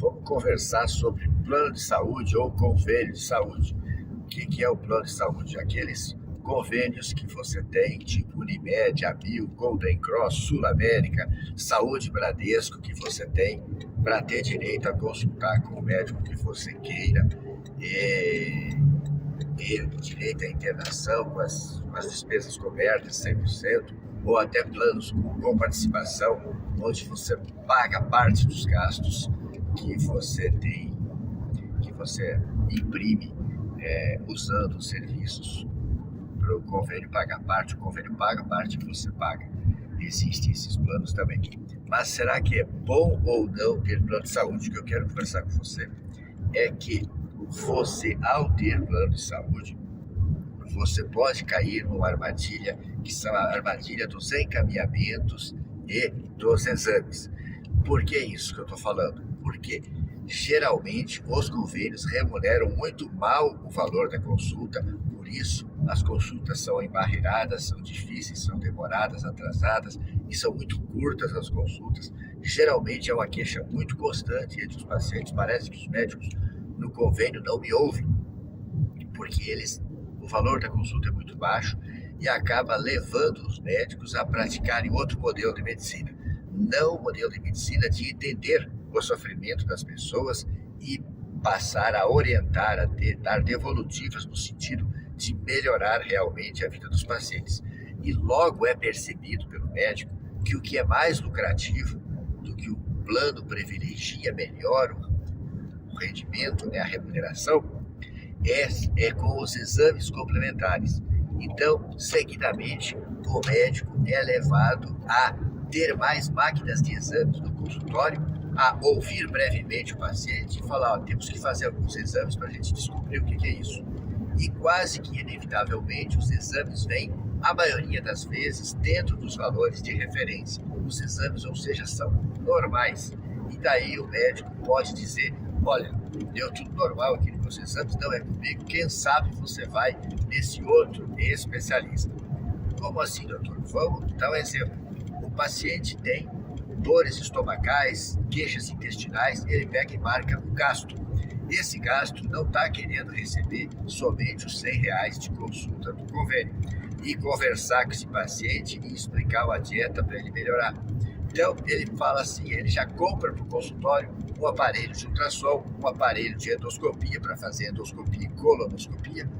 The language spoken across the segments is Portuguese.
vamos conversar sobre plano de saúde ou convênio de saúde. O que é o plano de saúde? Aqueles convênios que você tem, tipo Unimed, Amil, Golden Cross, Sul América, Saúde Bradesco, que você tem para ter direito a consultar com o médico que você queira, e direito à internação com as despesas cobertas 100%, ou até planos com participação, onde você paga parte dos gastos que você tem, que você imprime usando os serviços para o convênio pagar parte, o convênio paga parte que você paga. Existem esses planos também. Mas será que é bom ou não ter plano de saúde? O que eu quero conversar com você é que você, ao ter plano de saúde, você pode cair numa armadilha, que são a armadilha dos encaminhamentos e dos exames. Por que isso que eu estou falando? Porque geralmente os convênios remuneram muito mal o valor da consulta, por isso as consultas são embarreiradas, são difíceis, são demoradas, atrasadas e são muito curtas as consultas. Geralmente é uma queixa muito constante entre os pacientes, parece que os médicos no convênio não me ouvem, porque o valor da consulta é muito baixo e acaba levando os médicos a praticarem outro modelo de medicina. Não o modelo de medicina de entender o sofrimento das pessoas e passar a orientar, a dar devolutivas no sentido de melhorar realmente a vida dos pacientes. E logo é percebido pelo médico que o que é mais lucrativo do que o plano privilegia melhor o rendimento, a remuneração, é com os exames complementares. Então, seguidamente, o médico é levado a ter mais máquinas de exames no consultório, a ouvir brevemente o paciente e falar, temos que fazer alguns exames para a gente descobrir o que é isso. E quase que inevitavelmente os exames vêm, a maioria das vezes, dentro dos valores de referência. Os exames, ou seja, são normais. E daí o médico pode dizer, olha, deu tudo normal aqui nos meus exames, não é comigo, quem sabe você vai nesse outro especialista. Como assim, doutor? Vamos dar um exemplo. O paciente tem dores estomacais, queixas intestinais, ele pega e marca um gasto. Esse gasto não está querendo receber somente os R$100 de consulta do convênio e conversar com esse paciente e explicar uma dieta para ele melhorar. Então, ele fala assim, ele já compra para o consultório um aparelho de ultrassom, um aparelho de endoscopia para fazer endoscopia e colonoscopia.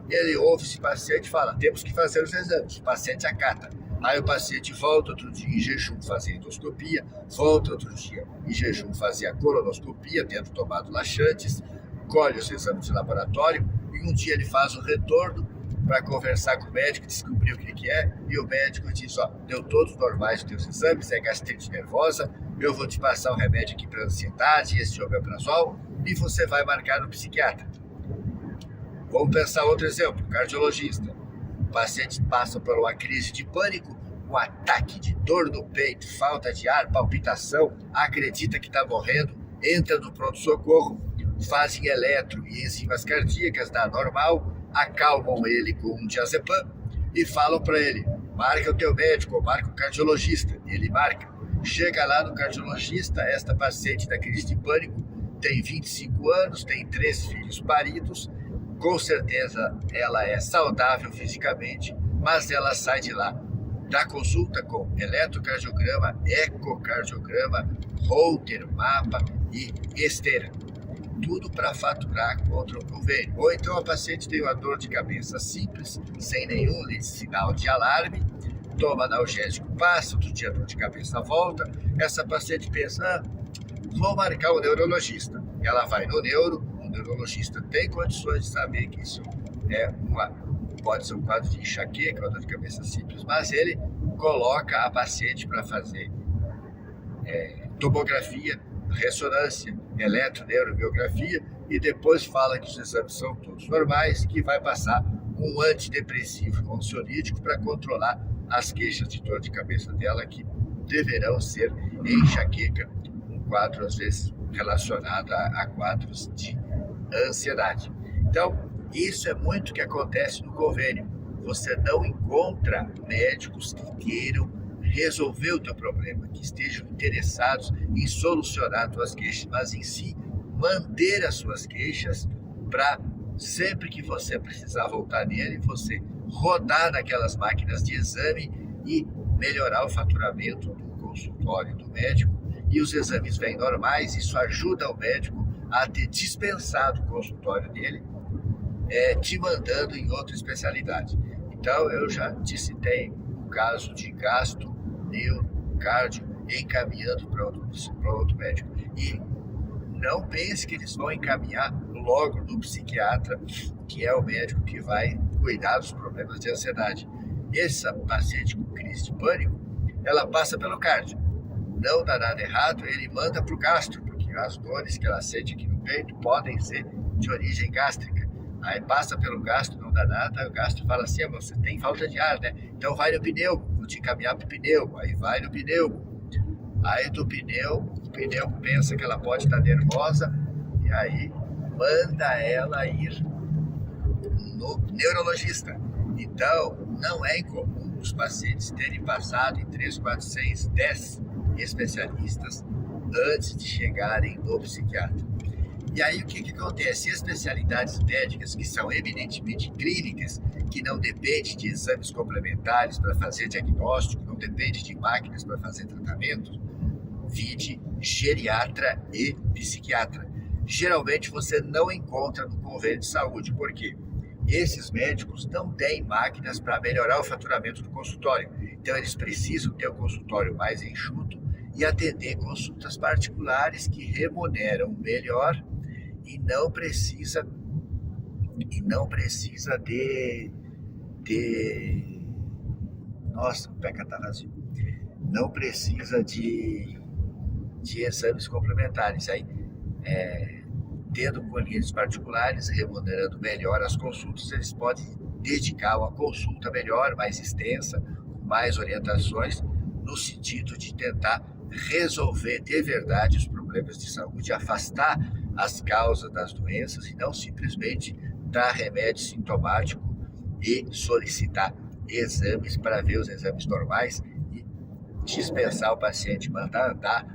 Ele ouve esse paciente e fala, temos que fazer os exames. O paciente acata. Aí o paciente volta outro dia em jejum fazer endoscopia, volta outro dia em jejum fazer a colonoscopia, tendo tomado laxantes, colhe os exames de laboratório e um dia ele faz o retorno para conversar com o médico, descobrir o que é, e o médico diz, deu todos normais os teus exames, é gastrite nervosa, eu vou te passar um remédio aqui para ansiedade, esse omeprazol, e você vai marcar no psiquiatra. Vamos pensar outro exemplo, cardiologista. O paciente passa por uma crise de pânico, um ataque de dor no peito, falta de ar, palpitação, acredita que está morrendo, entra no pronto-socorro, fazem eletro e enzimas cardíacas, dá normal, acalmam ele com um diazepam e falam para ele, marca o teu médico, ou marca o cardiologista. Ele marca. Chega lá no cardiologista, esta paciente da crise de pânico tem 25 anos, tem 3 filhos paridos, com certeza ela é saudável fisicamente, mas ela sai de lá da consulta com eletrocardiograma, ecocardiograma, Holter, mapa e esteira. Tudo para faturar contra o convênio. Ou então a paciente tem uma dor de cabeça simples, sem nenhum sinal de alarme, toma analgésico, passa, outro dia a dor de cabeça volta, essa paciente pensa, vou marcar o neurologista. Ela vai no o neurologista tem condições de saber que isso pode ser um quadro de enxaqueca, uma dor de cabeça simples, mas ele coloca a paciente para fazer tomografia, ressonância, eletroneurobiografia e depois fala que os exames são todos normais, que vai passar um antidepressivo, um ansiolítico para controlar as queixas de dor de cabeça dela, que deverão ser enxaqueca, um quadro às vezes relacionado a quadros de ansiedade. Então, isso é muito que acontece no convênio. Você não encontra médicos que queiram resolver o teu problema, que estejam interessados em solucionar tuas queixas, mas em si manter as suas queixas para sempre que você precisar voltar nele, você rodar naquelas máquinas de exame e melhorar o faturamento do consultório do médico. E os exames vêm normais, isso ajuda o médico a ter dispensado o consultório dele, te mandando em outra especialidade. Então, eu já te citei o caso de gastro, neuro, cardio, encaminhando para outro médico. E não pense que eles vão encaminhar logo no psiquiatra, que é o médico que vai cuidar dos problemas de ansiedade. Essa paciente com crise de pânico, ela passa pelo cardio. Não dá nada errado, ele manda para o gastro, porque as dores que ela sente aqui no peito podem ser de origem gástrica. Aí passa pelo gastro, não dá nada, o gastro fala assim, você tem falta de ar, né? Então vai no pneu, vou te encaminhar para o pneu. Aí vai no pneu. Aí do pneu, o pneu pensa que ela pode estar nervosa, e aí manda ela ir no neurologista. Então, não é incomum os pacientes terem passado em 3, 4, 6, 10 especialistas antes de chegarem no psiquiatra. E aí o que acontece? Especialidades médicas que são eminentemente clínicas, que não dependem de exames complementares para fazer diagnóstico, não dependem de máquinas para fazer tratamento, vide geriatra e psiquiatra. Geralmente você não encontra no convênio de saúde, por quê? Esses médicos não têm máquinas para melhorar o faturamento do consultório. Então eles precisam ter um consultório mais enxuto e atender consultas particulares que remuneram melhor e não precisa de nossa, o PECA tá vazio. Não precisa de exames complementares. Aí, tendo clientes particulares, remunerando melhor as consultas, eles podem dedicar uma consulta melhor, mais extensa, com mais orientações, no sentido de tentar resolver de verdade os problemas de saúde, afastar as causas das doenças e não simplesmente dar remédio sintomático e solicitar exames para ver os exames normais e dispensar o paciente, mandar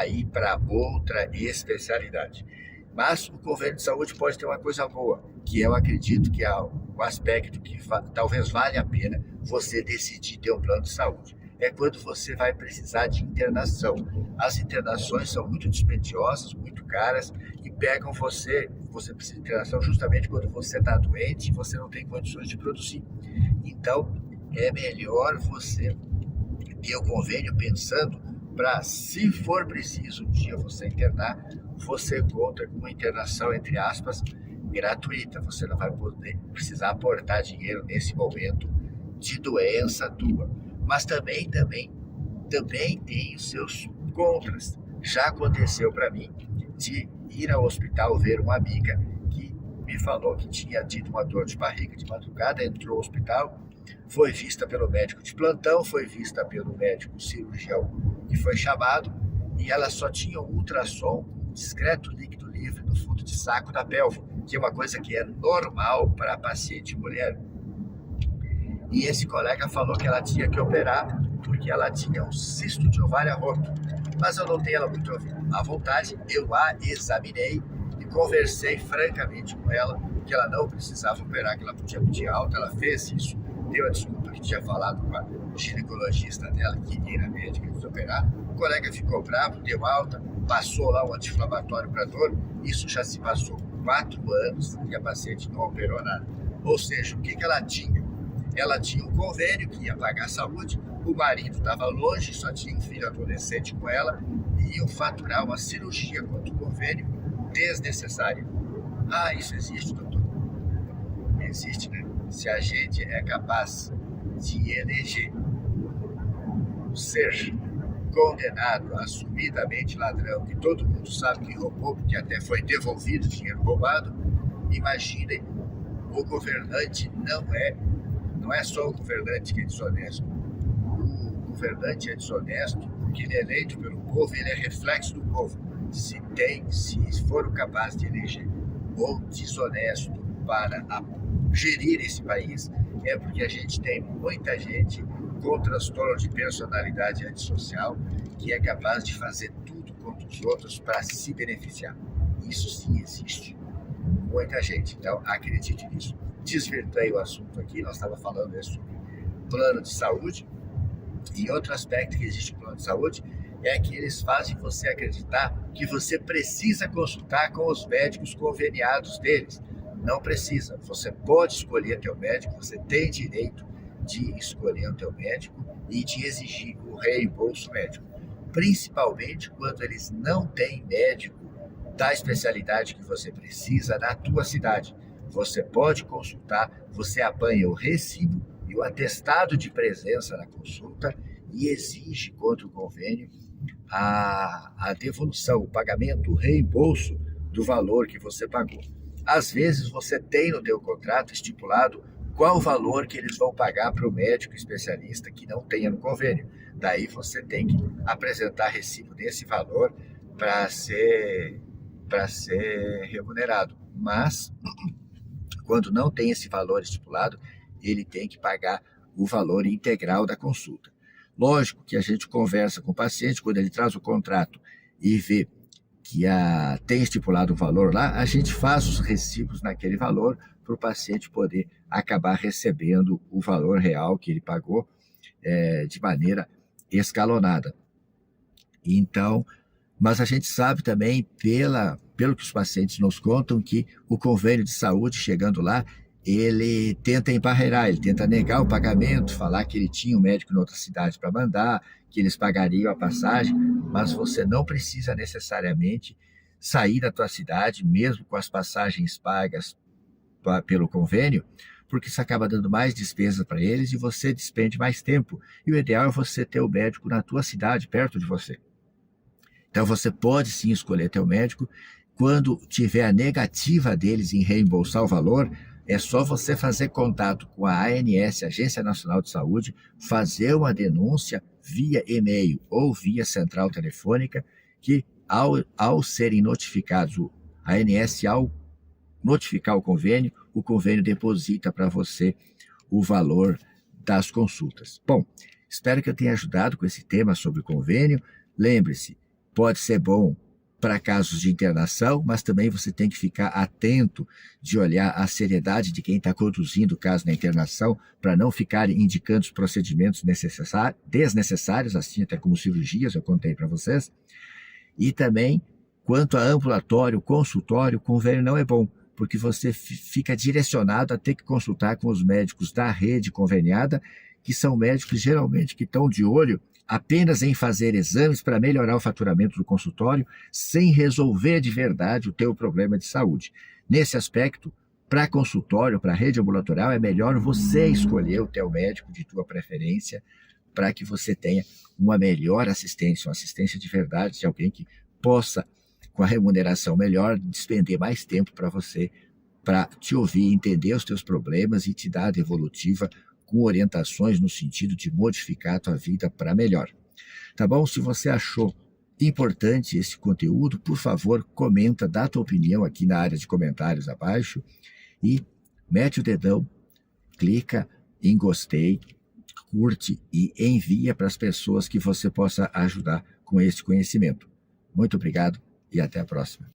ir para outra especialidade. Mas o convênio de saúde pode ter uma coisa boa, que eu acredito que é o aspecto que talvez valha a pena você decidir ter um plano de saúde. É quando você vai precisar de internação. As internações são muito dispendiosas, muito caras e pegam você precisa de internação justamente quando você está doente e você não tem condições de produzir. Então, é melhor você ter o convênio pensando para, se for preciso um dia você internar, você conta com uma internação, entre aspas, gratuita. Você não vai precisar aportar dinheiro nesse momento de doença tua. Mas também tem os seus contras. Já aconteceu para mim de ir ao hospital ver uma amiga que me falou que tinha tido uma dor de barriga de madrugada, entrou no hospital, foi vista pelo médico de plantão, foi vista pelo médico cirurgião que foi chamado, e ela só tinha um ultrassom com um discreto líquido livre no fundo de saco da pelve, que é uma coisa que é normal para a paciente mulher. E esse colega falou que ela tinha que operar porque ela tinha um cisto de ovário roto. Mas eu não tenho ela muito à vontade, eu a examinei e conversei francamente com ela que ela não precisava operar, que ela podia pedir alta. Ela fez isso, deu a desculpa que tinha falado com a ginecologista dela, que iria na médica quis operar. O colega ficou bravo, deu alta, passou lá o anti-inflamatório para dor. Isso já se passou 4 anos e a paciente não operou nada. Ou seja, o que ela tinha? Ela tinha um convênio que ia pagar a saúde, o marido estava longe, só tinha um filho adolescente com ela, e iam faturar uma cirurgia contra o convênio desnecessária. Ah, isso existe, doutor? Existe, né? Se a gente é capaz de eleger um ser condenado, assumidamente ladrão, que todo mundo sabe que roubou, porque até foi devolvido o dinheiro roubado, imaginem, o governante não é só o governante que é desonesto. O governante é desonesto porque ele é eleito pelo povo, ele é reflexo do povo. Se for capaz de eleger o desonesto para gerir esse país, é porque a gente tem muita gente com transtorno de personalidade antissocial, que é capaz de fazer tudo contra os outros para se beneficiar. Isso sim existe. Muita gente. Então, acredite nisso. Desvirtuei o assunto aqui, nós estávamos falando sobre plano de saúde. E outro aspecto que existe no plano de saúde é que eles fazem você acreditar que você precisa consultar com os médicos conveniados deles. Não precisa. Você pode escolher teu médico, você tem direito de escolher o teu médico e de exigir o reembolso médico. Principalmente quando eles não têm médico da especialidade que você precisa na tua cidade. Você pode consultar, você apanha o recibo e o atestado de presença na consulta e exige contra o convênio a devolução, o pagamento, o reembolso do valor que você pagou. Às vezes você tem no teu contrato estipulado qual o valor que eles vão pagar para o médico especialista que não tenha no convênio. Daí você tem que apresentar recibo desse valor para ser remunerado. Mas, quando não tem esse valor estipulado, ele tem que pagar o valor integral da consulta. Lógico que a gente conversa com o paciente, quando ele traz o contrato e vê que tem estipulado o valor lá, a gente faz os recibos naquele valor para o paciente poder acabar recebendo o valor real que ele pagou de maneira escalonada. Então, mas a gente sabe também, pelo que os pacientes nos contam, que o convênio de saúde, chegando lá, ele tenta embarrear, ele tenta negar o pagamento, falar que ele tinha um médico em outra cidade para mandar, que eles pagariam a passagem, mas você não precisa necessariamente sair da tua cidade, mesmo com as passagens pagas pelo convênio, porque isso acaba dando mais despesas para eles e você despende mais tempo. E o ideal é você ter o médico na tua cidade, perto de você. Então você pode sim escolher teu médico. Quando tiver a negativa deles em reembolsar o valor, é só você fazer contato com a ANS, Agência Nacional de Saúde, fazer uma denúncia via e-mail ou via central telefônica, que ao serem notificados, a ANS, ao notificar o convênio deposita para você o valor das consultas. Bom, espero que eu tenha ajudado com esse tema sobre o convênio. Lembre-se, pode ser bom para casos de internação, mas também você tem que ficar atento de olhar a seriedade de quem está conduzindo o caso na internação, para não ficar indicando os procedimentos desnecessários, assim até como cirurgias, eu contei para vocês. E também, quanto a ambulatório, consultório, o convênio não é bom, porque você fica direcionado a ter que consultar com os médicos da rede conveniada, que são médicos geralmente que estão de olho apenas em fazer exames para melhorar o faturamento do consultório, sem resolver de verdade o teu problema de saúde. Nesse aspecto, para consultório, para rede ambulatorial, é melhor você escolher o teu médico de tua preferência, para que você tenha uma melhor assistência, uma assistência de verdade, de alguém que possa, com a remuneração melhor, despender mais tempo para você, para te ouvir, entender os teus problemas e te dar a devolutiva com orientações no sentido de modificar a tua vida para melhor. Tá bom? Se você achou importante esse conteúdo, por favor, comenta, dá a tua opinião aqui na área de comentários abaixo e mete o dedão, clica em gostei, curte e envia para as pessoas que você possa ajudar com esse conhecimento. Muito obrigado e até a próxima.